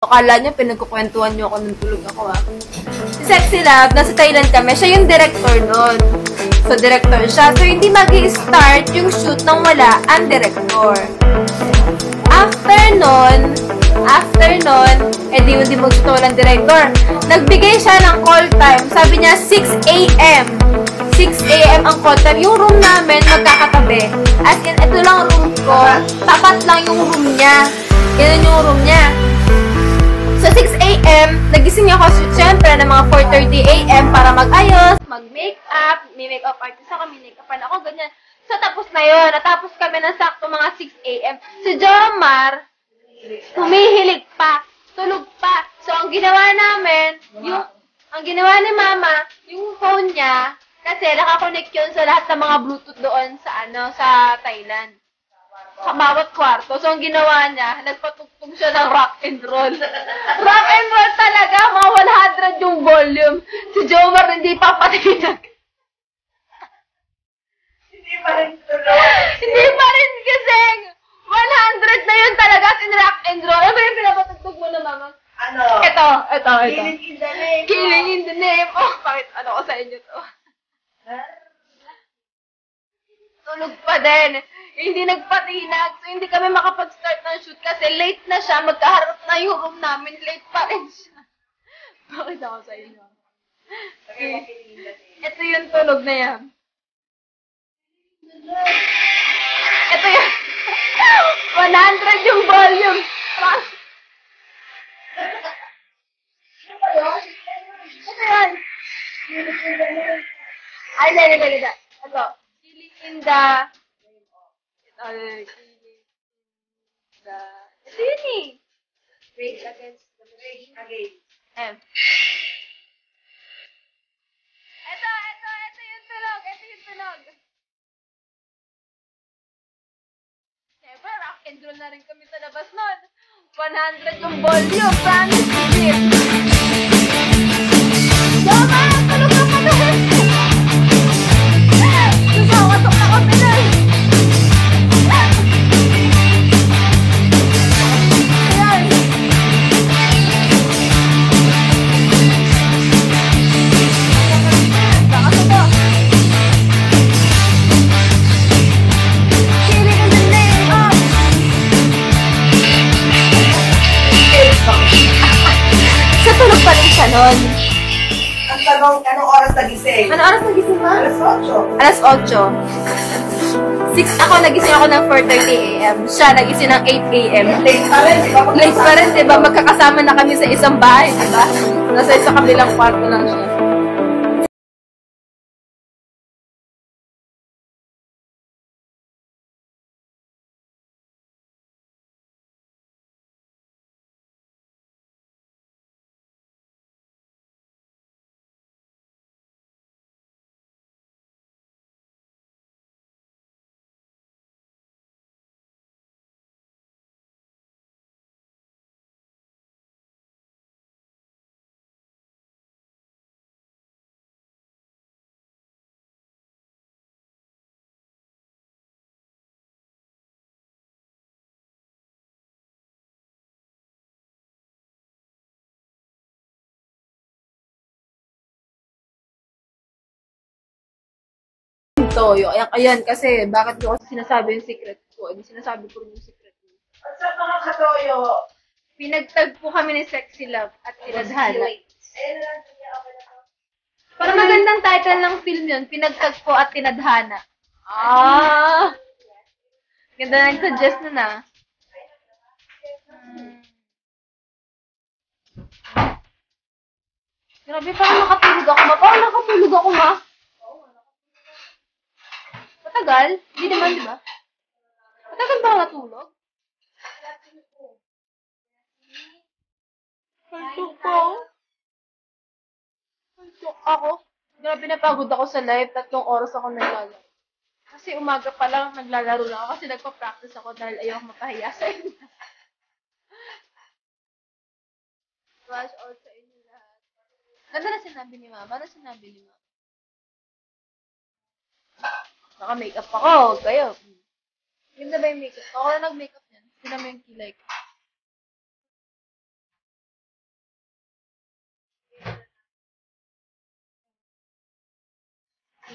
Akala niyo, pinagkukwentuhan niyo ako ng tulog ako, ha? Si Sexy Love, nasa Thailand kami. Siya yung director nun. So, director siya. So, hindi mag-i-start yung shoot nang wala ang director. After nun, di mag-shoot walang director. Nagbigay siya ng call time. Sabi niya, 6 a.m. 6 a.m. ang call time. Yung room namin, magkakatabi. As in, ito lang room ko. Tapat lang yung room niya. Ganun yung room niya. So, 6 a.m., nagising ako, syempre, ng mga 4:30 a.m. para mag-ayos, mag-makeup, may makeup artist ako, may make-upan ako, ganyan. So, tapos na yun. Natapos kami ng sakto mga 6 a.m. Si Jomar, humihilig pa, tulog pa. So, ang ginawa namin, ang ginawa ni Mama, yung phone niya, kasi nakakonect yun sa lahat ng mga Bluetooth doon sa Thailand. Sa bawat kwarto. So, ang ginawa niya, nagpatugtog siya ng rock and roll. Rock and roll talaga, mga 100 yung volume. Si Jomar hindi pa patinag. Hindi pa rin tuloy. Hindi pa rin kasi 100 na yun talaga in rock and roll. Ano ba yung pinapatugtog mo na, Mama? Ano? Ito. Killing in the name. Killing in the name. Oh, bakit ano ko sa inyo to? Tulog pa din. Hindi nagpatinag. So, hindi kami makapag-start ng shoot kasi late na siya. Magkaharap na yung room namin. Late pa rin siya. Bakit ako sa inyo? Ito yung tulog na yan. Ito yung 100 yung volume. Ito yan. Ay, hindi. Ito. Killing in the... Ito yun eh. Rage against the rage against. Ito yung tulog. Siyempre, rock and roll na rin kami sa labas nun. 100 yung volume. Promise to it. Yama! Tulog ka pa doon! Sumawatok na kami doon. Nun. Ang tanong, anong oras nagising? Anong oras nagising mo? Alas 8. Alas 8. 6 ako, nagising ako ng 4:30 a.m. Siya, nagising ng 8 a.m. Late pa rin, di ba? Late pa rin, di ba? Magkakasama na kami sa isang bahay, di ba? Nasa isang kabilang kwarto lang siya. Toyo. Ayan, kasi bakit ko kasi sinasabi yung secret ko? Hindi sinasabi ko rin yung secret ko. At sa mga katoyo, Pinagtag po kami ni Sexy Love at Tinadhana. ayun lang, sige, okay na to. Para magandang title ng film yun, Pinagtag po at Tinadhana. Ah! Ganda na nag-suggest na na. Grabe, parang nakatulog ako, ma. Parang nakatulog ako, ma. Matagal? Hindi naman, di ba? Matagal ba ako natulog? Antok ako. Grabe, napagod ako sa live. 3 oras ako naglalaro. Kasi umaga pa lang naglalaro lang ako kasi nagpa-practice ako dahil ayaw mapahiya sa inyo. Watch out sa inyo lahat. Ganda na sinabi ni Mama. Ano sinabi ni Mama? Naka-makeup ako. Kayo. Ganda ba yung makeup? Ako na nag-makeup niyan. Sino mo yung kilay ko?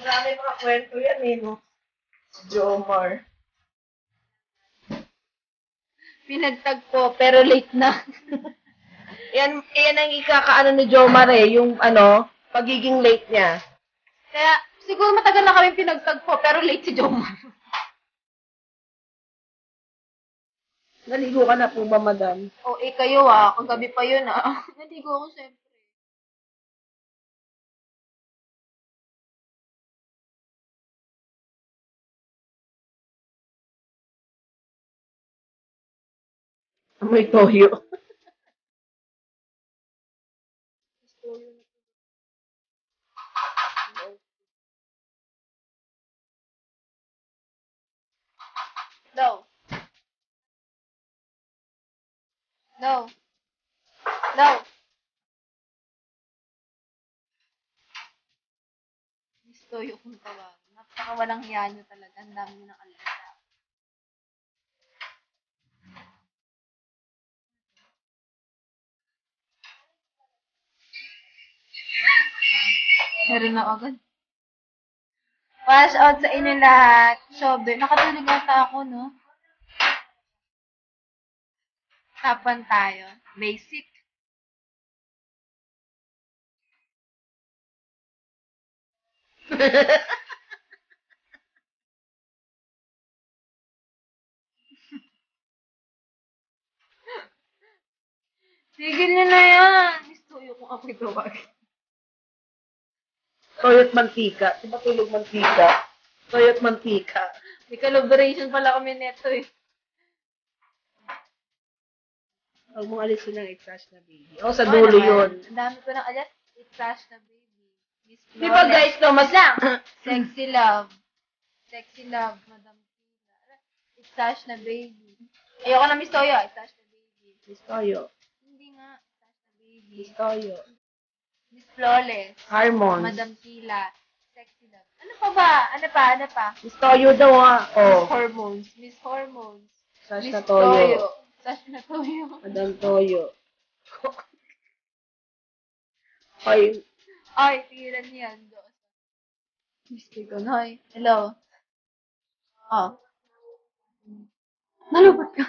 Marami mga kwento yan eh, no? Si Jomar. Pinagtagpo, pero late na. Yan ang ikakaano ni Jomar eh, yung pagiging late niya. Kaya, siguro matagal na kami pinagtagpo, pero late si Jomar. Naligo ka na po ba, madam? O, kayo ah. Kagabi pa yun ah. Naligo ako siyempre. Amoy toyo. No. No. No. Gusto yung tawag. Napaka walang hiya nyo talaga. Ang dami nyo ng alata. Meron na agad. Wash out sa inyo lahat. Sobe. Nakatulog ata ako, no? Tapan tayo. Basic. Tigil nyo na yan. Gusto yung kung ako'y tawag. Toyo't mantika. Di ba tulog mantika? Toyo't mantika. May collaboration pala kami neto eh. Huwag mong alisin ng i-trash na baby. Oh, sa dulo yun. Ang dami ko ng alas. I-trash na baby. Miss Di ba guys, no, mas lang. Sexy love. Sexy love, Madam Tina. I-trash na baby. Ayoko na Miss Toyo. I-trash na baby. Miss Toyo. Hindi nga. I-trash na baby. Miss Toyo. Miss Flawless. Harmons. Madam Tila. Sexy love. Ano pa ba? Ano pa? Ano pa? Miss Toyo daw ah. Oh. Miss Hormones. Miss Hormones. Trash Miss na Toyo. Trash na Toyo. Madam Toyo. Ay, Ay, tigilan niyan. Mistake ko. Hoy. Hello. Oh. Nalubot ka.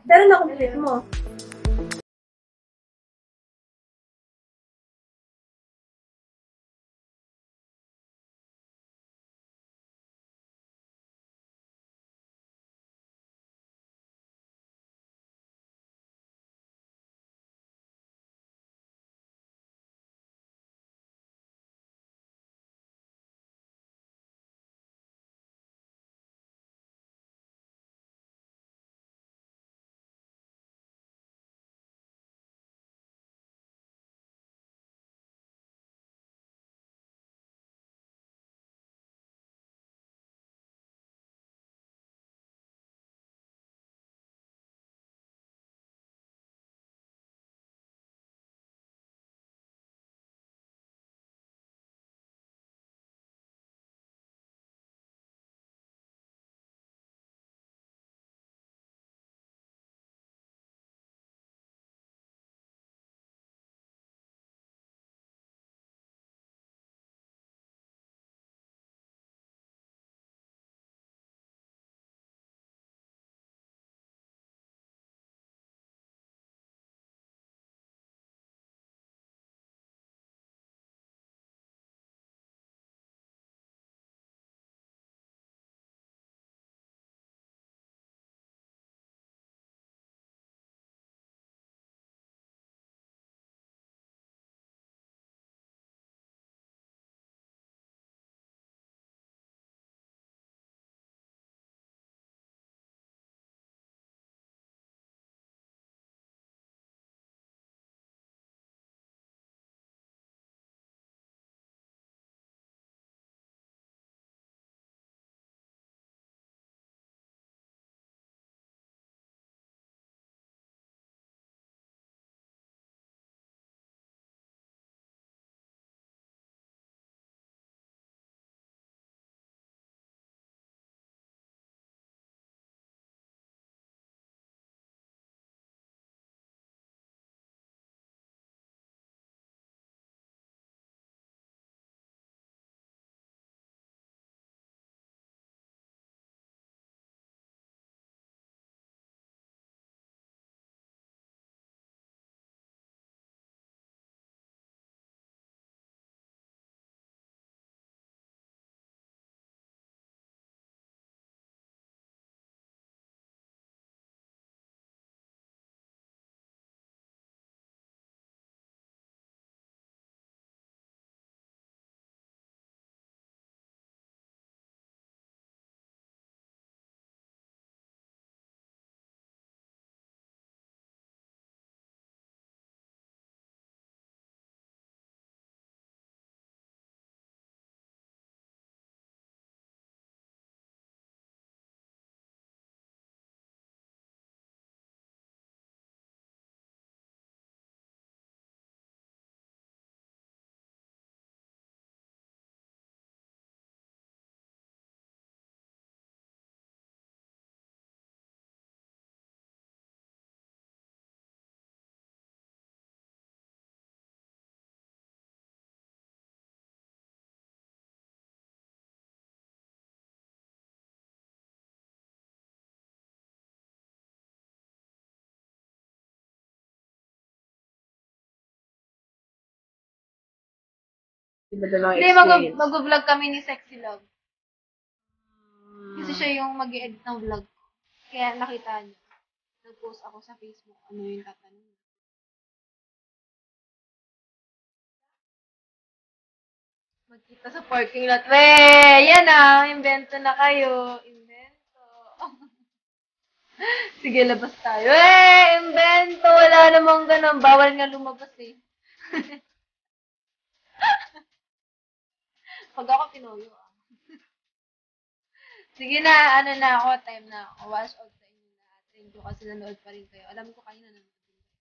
pero na-complete mo. Iba daw ang Hindi, experience. mag-vlog kami ni Sexy Love. Kasi siya yung mag-edit ng vlog ko. Kaya nakita niyo. Nag-post ako sa Facebook. Ano yung tatanong. Magkita sa parking lot. Weh! Yan ah! Invento na kayo. Invento. Sige, labas tayo. Invento! Wala namang ganun. Bawal nga lumabas eh. Pag ako pinuyo ah. Sige na, ano na ako, time na ako. Wash out sa inyo na. Thank you kasi nanood pa rin kayo. Alam ko kayo nanonood din kayo.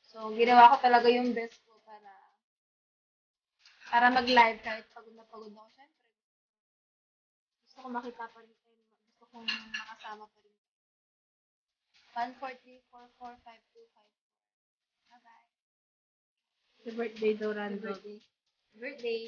So, ginawa ko talaga yung best ko para mag-live kahit pagod na pagod ako. Siyempre, gusto ko makita pa rin kayo. Gusto kong makasama pa rin. 143445254. Bye-bye. Happy birthday daw, Happy Randall. birthday. Happy birthday.